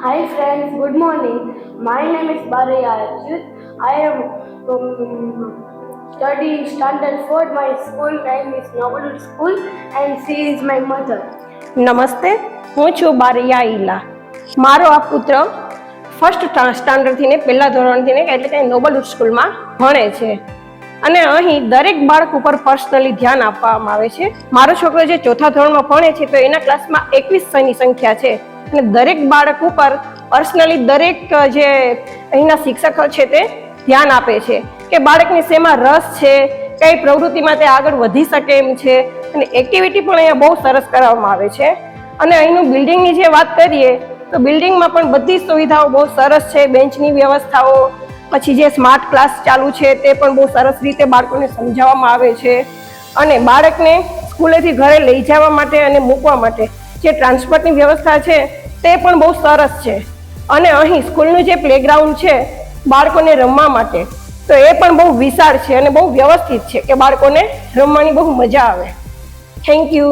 Hi friends, good morning. My name is Baraya Ajit. I am studying standard 4. My school name is Noble School and she is my mother. નમસ્તે, હું છું બારિયા ઈલા. મારો આ પુત્ર first સ્ટાન્ડર્ડથી ને પહેલા ધોરણથી ને એટલે કે નોબલ સ્કૂલમાં ભણે છે અને અહીં દરેક બાળક ઉપર પર્સનલી ધ્યાન આપવામાં આવે છે. મારો છોકરો જે ચોથા ધોરણમાં ભણે છે તો એના ક્લાસમાં 21 ની સંખ્યા છે અને દરેક બાળક ઉપર પર્સનલી દરેક જે અહીંના શિક્ષકો છે તે ધ્યાન આપે છે કે બાળકને શેમાં રસ છે, કઈ પ્રવૃત્તિમાં તે આગળ વધી શકે એમ છે અને એક્ટિવિટી પણ અહીંયા બહુ સરસ કરાવવામાં આવે છે. અને અહીંનું બિલ્ડિંગની જે વાત કરીએ તો બિલ્ડિંગમાં પણ બધી સુવિધાઓ બહુ સરસ છે. બેન્ચની વ્યવસ્થાઓ, પછી જે સ્માર્ટ ક્લાસ ચાલુ છે તે પણ બહુ સરસ રીતે બાળકોને સમજાવવામાં આવે છે અને બાળકને સ્કૂલેથી ઘરે લઈ જવા માટે અને મૂકવા માટે જે ટ્રાન્સપોર્ટની વ્યવસ્થા છે તે પણ બહુ સરસ છે. અને અહીં સ્કૂલનું જે પ્લેગ્રાઉન્ડ છે બાળકોને રમવા માટે તો એ પણ બહુ વિશાળ છે અને બહુ વ્યવસ્થિત છે કે બાળકોને રમવાની બહુ મજા આવે. Thank you.